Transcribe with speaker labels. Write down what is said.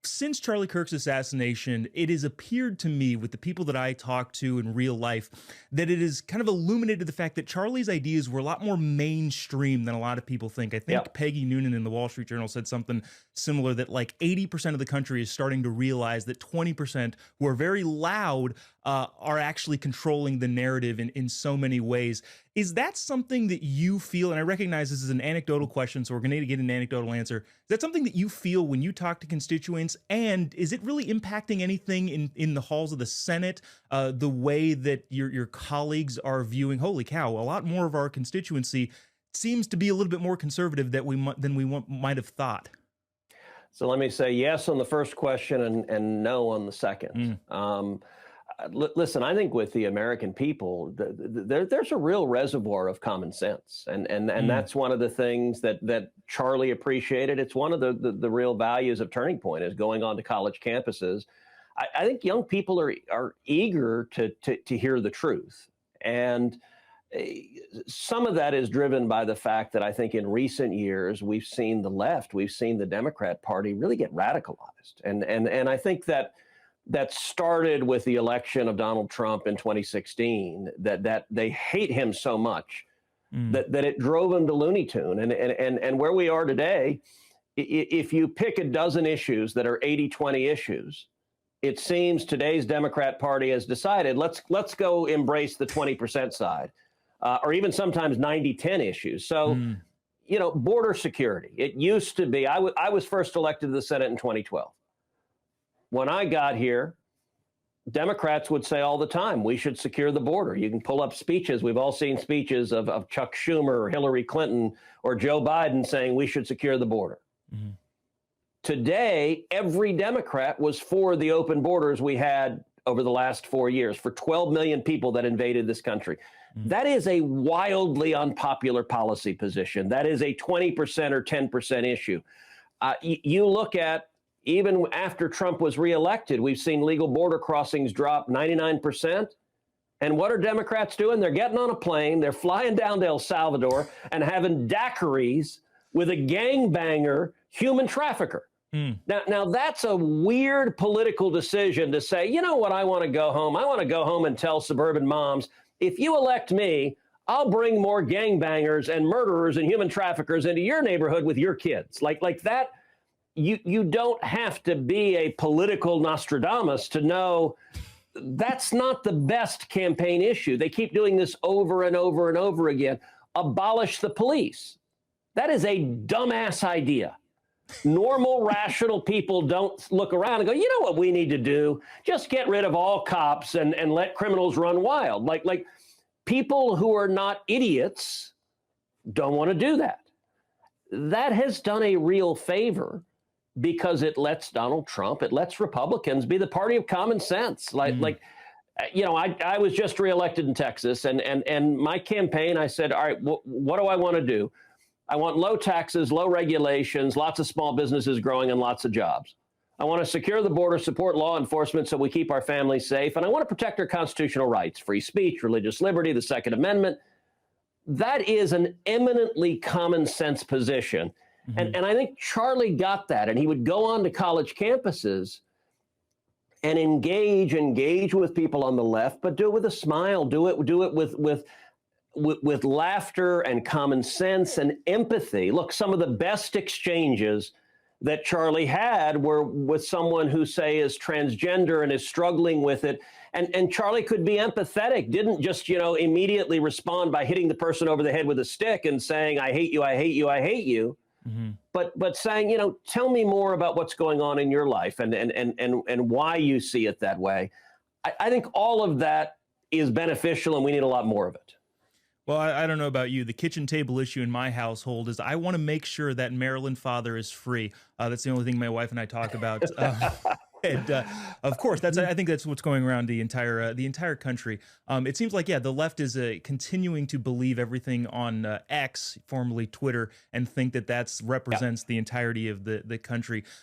Speaker 1: Since Charlie Kirk's assassination, it has appeared to me, with the people that I talk to in real life, that it has kind of illuminated the fact that Charlie's ideas were a lot more mainstream than a lot of people think. I think
Speaker 2: Yep.
Speaker 1: Peggy Noonan in the Wall Street Journal said something similar, that like 80% of the country is starting to realize that 20% who are very loud are actually controlling the narrative in so many ways. Is that something that you feel, and I recognize this is an anecdotal question, so we're going to get an anecdotal answer. Is that something that you feel when you talk to constituents, and is it really impacting anything in the halls of the Senate, the way that your colleagues are viewing, holy cow, a lot more of our constituency seems to be a little bit more conservative than we might have thought?
Speaker 2: So let me say yes on the first question and no on the second. Listen, I think with the American people, there's a real reservoir of common sense, and that's one of the things that Charlie appreciated. It's one of the real values of Turning Point, is going on to college campuses. I think young people are eager to hear the truth, and some of that is driven by the fact that I think in recent years we've seen the Democrat Party really get radicalized, and I think that started with the election of Donald Trump in 2016, that they hate him so much that it drove him to Looney Tune. And where we are today, if you pick a dozen issues that are 80-20 issues, it seems today's Democrat Party has decided, let's go embrace the 20% side, or even sometimes 90-10 issues. So, border security, it used to be, I was first elected to the Senate in 2012. When I got here, Democrats would say all the time, we should secure the border. You can pull up speeches. We've all seen speeches of Chuck Schumer or Hillary Clinton or Joe Biden saying we should secure the border. Today, every Democrat was for the open borders we had over the last 4 years, for 12 million people that invaded this country. That is a wildly unpopular policy position. That is a 20% or 10% issue. You look at, even after Trump was reelected, we've seen legal border crossings drop 99%. And what are Democrats doing? They're getting on a plane, they're flying down to El Salvador and having daiquiris with a gangbanger human trafficker. Now that's a weird political decision to say, you know what, I want to go home. I want to go home and tell suburban moms, if you elect me, I'll bring more gangbangers and murderers and human traffickers into your neighborhood with your kids. Like that. You don't have to be a political Nostradamus to know that's not the best campaign issue. They keep doing this over and over and over again. Abolish the police. That is a dumbass idea. Normal, rational people don't look around and go, you know what we need to do? Just get rid of all cops and let criminals run wild. Like people who are not idiots don't want to do that. That has done a real favor, because it lets Donald Trump, it lets Republicans be the party of common sense. I was just reelected in Texas, and my campaign, I said, all right, what do I want to do? I want low taxes, low regulations, lots of small businesses growing, and lots of jobs. I want to secure the border, support law enforcement so we keep our families safe, and I want to protect our constitutional rights, free speech, religious liberty, the Second Amendment. That is an eminently common sense position. And I think Charlie got that, and he would go on to college campuses and engage with people on the left, but do it with a smile, do it with laughter and common sense and empathy. Look, some of the best exchanges that Charlie had were with someone who, say, is transgender and is struggling with it. And Charlie could be empathetic, didn't just, immediately respond by hitting the person over the head with a stick and saying, I hate you, I hate you, I hate you. But saying, tell me more about what's going on in your life and why you see it that way. I think all of that is beneficial, and we need a lot more of it.
Speaker 1: Well, I don't know about you. The kitchen table issue in my household is I want to make sure that Maryland father is free. That's the only thing my wife and I talk about. And of course, I think that's what's going around the entire country. It seems like, the left is continuing to believe everything on X, formerly Twitter, and think that represents the entirety of the country.